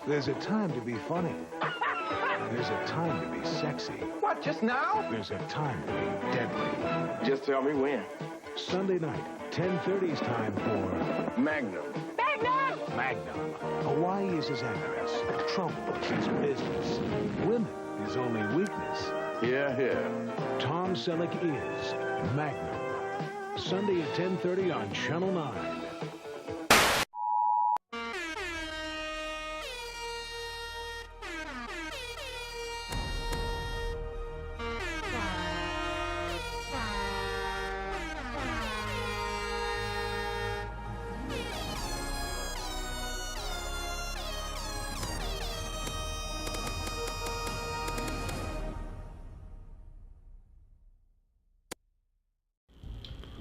There's a time to be funny. There's a time to be sexy. What, just now? There's a time to be deadly. Just tell me when. Sunday night, 10:30 is time for Magnum. Magnum! Magnum. Hawaii is his address. Trouble is his business. Women is only weakness. Yeah. Tom Selleck is Magnum. Sunday at 10:30 on Channel 9.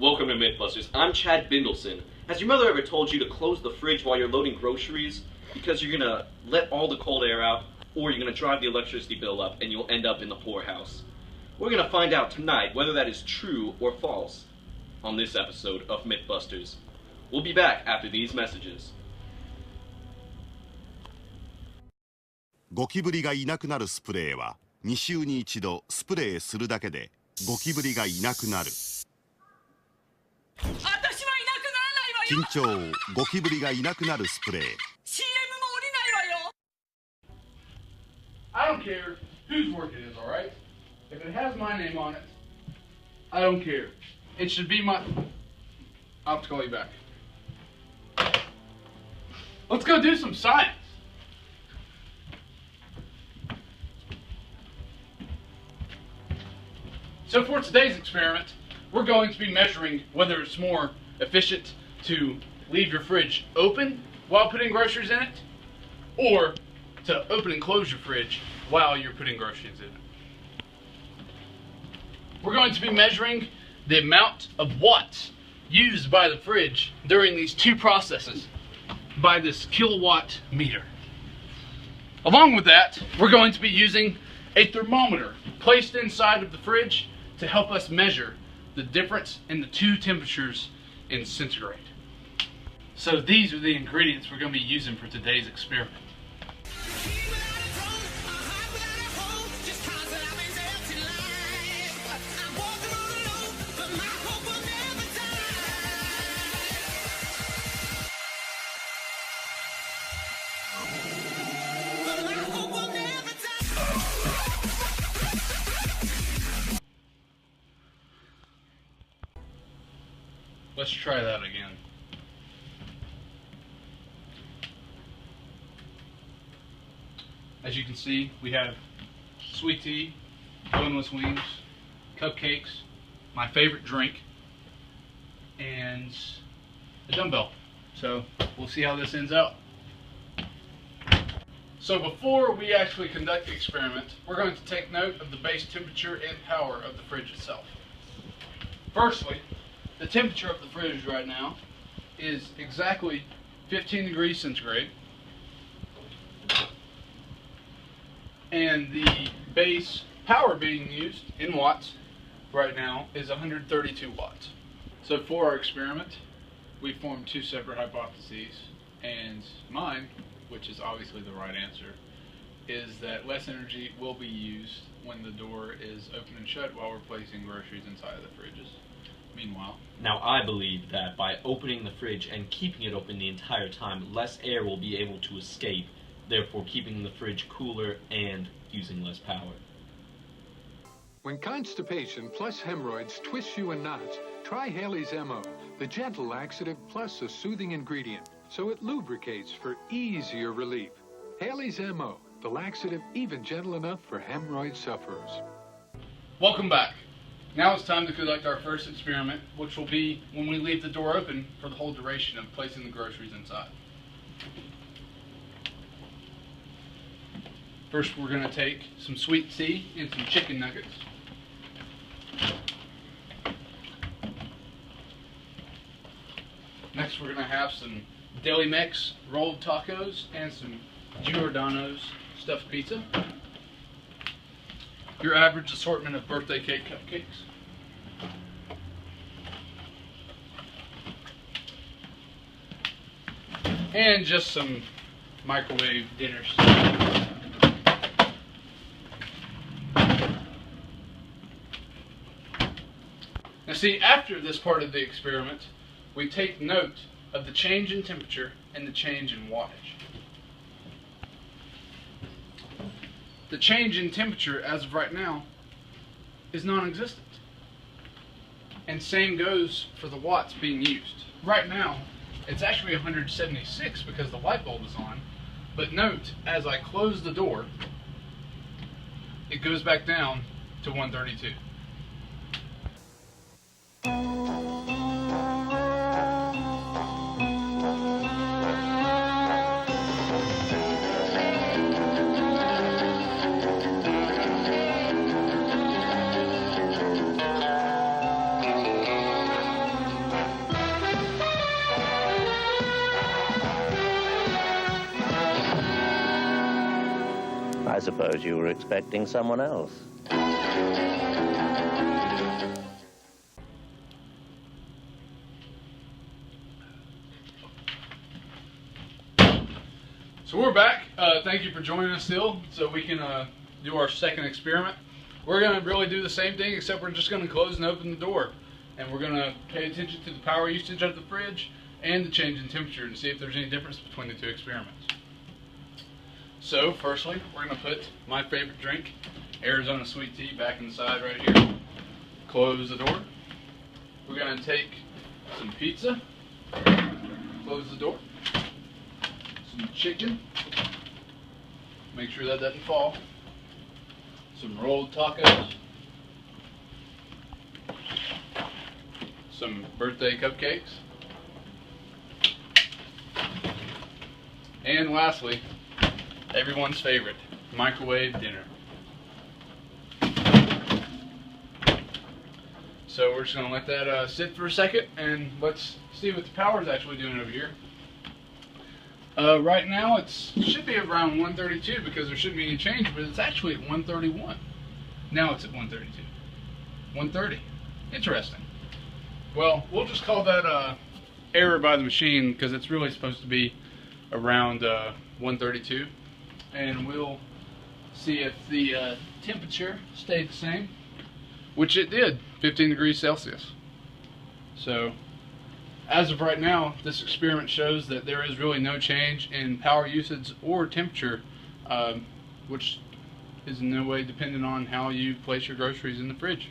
Welcome to Mythbusters. I'm Chad Bindelson. Has your mother ever told you to close the fridge while you're loading groceries? Because you're gonna let all the cold air out, or you're gonna drive the electricity bill up and you'll end up in the poorhouse. We're gonna find out tonight whether that is true or false on this episode of Mythbusters. We'll be back after these messages. ゴキブリがいなくなるスプレーは2週に1度スプレーするだけでゴキブリがいなくなる。私はいなくならないわよ。緊張ゴキブリがいなくなるスプレー。 CM も降りないわよ。 I don't care whose work it is, all right? If it has my name on it, I don't care. It should be my... I'll have to call you back. Let's go do some science. So for today's experiment, we're going to be measuring whether it's more efficient to leave your fridge open while putting groceries in it, or to open and close your fridge while you're putting groceries in it. We're going to be measuring the amount of watts used by the fridge during these two processes by this kilowatt meter. Along with that, we're going to be using a thermometer placed inside of the fridge to help us measure the difference in the two temperatures in centigrade. So these are the ingredients we're going to be using for today's experiment. Let's try that again. As you can see, we have sweet tea, boneless wings, cupcakes, my favorite drink, and a dumbbell. So we'll see how this ends out. So before we actually conduct the experiment, we're going to take note of the base temperature and power of the fridge itself. Firstly, the temperature of the fridge right now is exactly 15 degrees centigrade, and the base power being used in watts right now is 132 watts. So for our experiment, we formed two separate hypotheses, and mine, which is obviously the right answer, is that less energy will be used when the door is open and shut while we're placing groceries inside of the fridges. Meanwhile, Now, I believe that by opening the fridge and keeping it open the entire time, less air will be able to escape, therefore keeping the fridge cooler and using less power. When constipation plus hemorrhoids twist you in knots, try Haley's MO, the gentle laxative plus a soothing ingredient, so it lubricates for easier relief. Haley's MO, the laxative even gentle enough for hemorrhoid sufferers. welcome back. Now it's time to conduct our first experiment, which will be when we leave the door open for the whole duration of placing the groceries inside. First, we're going to take some sweet tea and some chicken nuggets. Next, we're going to have some deli mix rolled tacos and some Giordano's stuffed pizza. Your average assortment of birthday cake cupcakes. And just some microwave dinners. Now see, after this part of the experiment, we take note of the change in temperature and the change in wattage. The change in temperature as of right now is non-existent. And same goes for the watts being used. Right now, it's actually 176 because the light bulb is on, but note, as I close the door, it goes back down to 132. I suppose you were expecting someone else. So we're back. Thank you for joining us still, so we can do our second experiment. We're going to really do the same thing, except we're just going to close and open the door. And we're going to pay attention to the power usage of the fridge and the change in temperature and see if there's any difference between the two experiments. So, firstly, we're going to put my favorite drink, Arizona Sweet Tea, back inside right here. Close the door. We're going to take some pizza. Close the door. Some chicken. Make sure that doesn't fall. Some rolled tacos. Some birthday cupcakes. And lastly, everyone's favorite, microwave dinner. So we're just going to let that sit for a second, and let's see what the power is actually doing over here. Right now it should be around 132 because there shouldn't be any change, but it's actually at 131. Now it's at 132. 130. Interesting. Well, we'll just call that error by the machine because it's really supposed to be around 132. And we'll see if the temperature stayed the same, which it did, 15 degrees Celsius. So as of right now, this experiment shows that there is really no change in power usage or temperature, which is in no way dependent on how you place your groceries in the fridge.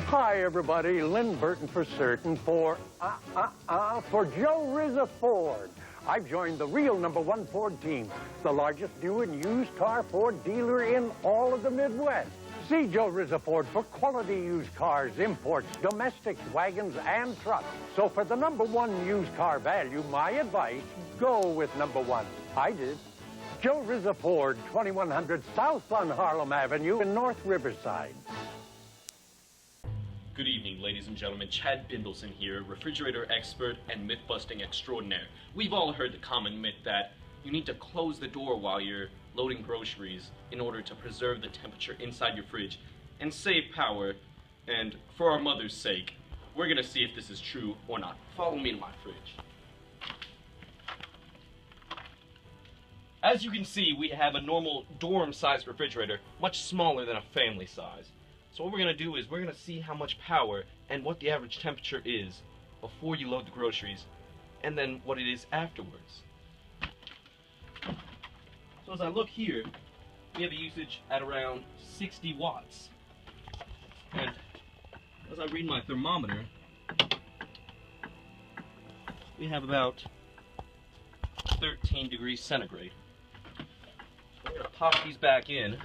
Hi, everybody. Lynn Burton for certain for Joe Rizza Ford. I've joined the real #1 Ford team, the largest new and used car Ford dealer in all of the Midwest. See Joe Rizza Ford for quality used cars, imports, domestics, wagons, and trucks. So for the #1 used car value, my advice, go with #1. I did. Joe Rizza Ford, 2100 South on Harlem Avenue in North Riverside. Good evening, ladies and gentlemen. Chad Bindleson here, refrigerator expert and myth-busting extraordinaire. We've all heard the common myth that you need to close the door while you're loading groceries in order to preserve the temperature inside your fridge and save power. And for our mother's sake, we're gonna see if this is true or not. Follow me to my fridge. As you can see, we have a normal dorm-sized refrigerator, much smaller than a family size. So what we're going to do is we're going to see how much power and what the average temperature is before you load the groceries, and then what it is afterwards. So as I look here, we have a usage at around 60 watts. And as I read my thermometer, we have about 13 degrees centigrade. So we're going to pop these back in.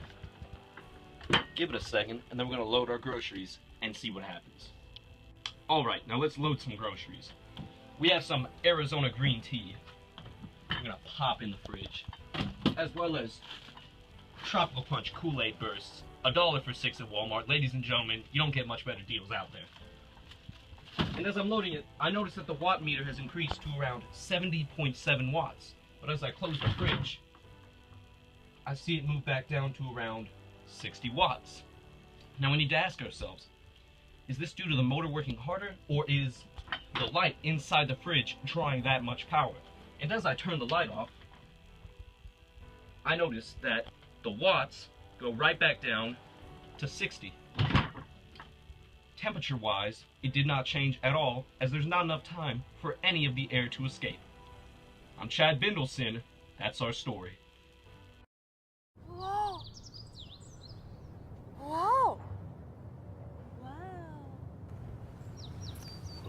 Give it a second, and then we're going to load our groceries and see what happens. Alright, now let's load some groceries. We have some Arizona green tea. We're going to pop in the fridge. As well as Tropical Punch Kool-Aid bursts. $1 for 6 at Walmart. Ladies and gentlemen, you don't get much better deals out there. And as I'm loading it, I notice that the watt meter has increased to around 70.7 watts. But as I close the fridge, I see it move back down to around 60 watts. Now we need to ask ourselves, is this due to the motor working harder, or is the light inside the fridge drawing that much power? And as I turn the light off, I noticed that the watts go right back down to 60. Temperature-wise, it did not change at all, as there's not enough time for any of the air to escape. I'm Chad Bindelson. That's our story. Whoa. Whoa.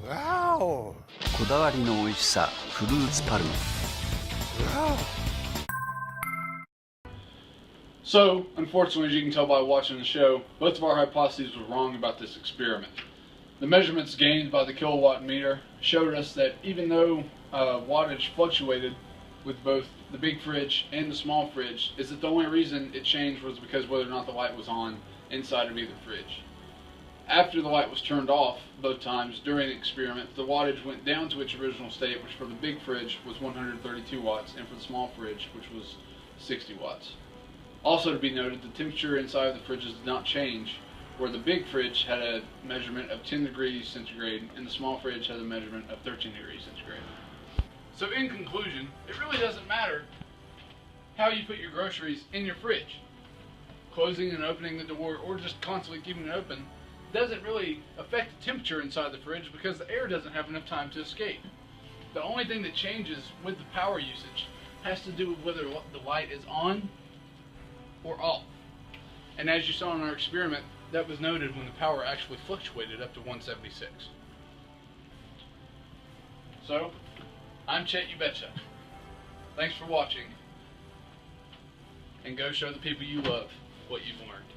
Wow. こだわりの美味しさフルーツパルム So, unfortunately, as you can tell by watching the show, both of our hypotheses were wrong about this experiment. The measurements gained by the kilowatt meter showed us that even though wattage fluctuated with both the big fridge and the small fridge, is that the only reason it changed was because whether or not the light was on inside of either fridge. After the light was turned off both times during the experiment, the wattage went down to its original state, which for the big fridge was 132 watts, and for the small fridge, which was 60 watts. Also to be noted, the temperature inside of the fridges did not change, where the big fridge had a measurement of 10 degrees centigrade and the small fridge had a measurement of 13 degrees centigrade. So in conclusion, it really doesn't matter how you put your groceries in your fridge. Closing and opening the door or just constantly keeping it open doesn't really affect the temperature inside the fridge because the air doesn't have enough time to escape. The only thing that changes with the power usage has to do with whether the light is on or off. And as you saw in our experiment, that was noted when the power actually fluctuated up to 176. So, I'm Chet You Betcha. Thanks for watching. And go show the people you love what you've learned.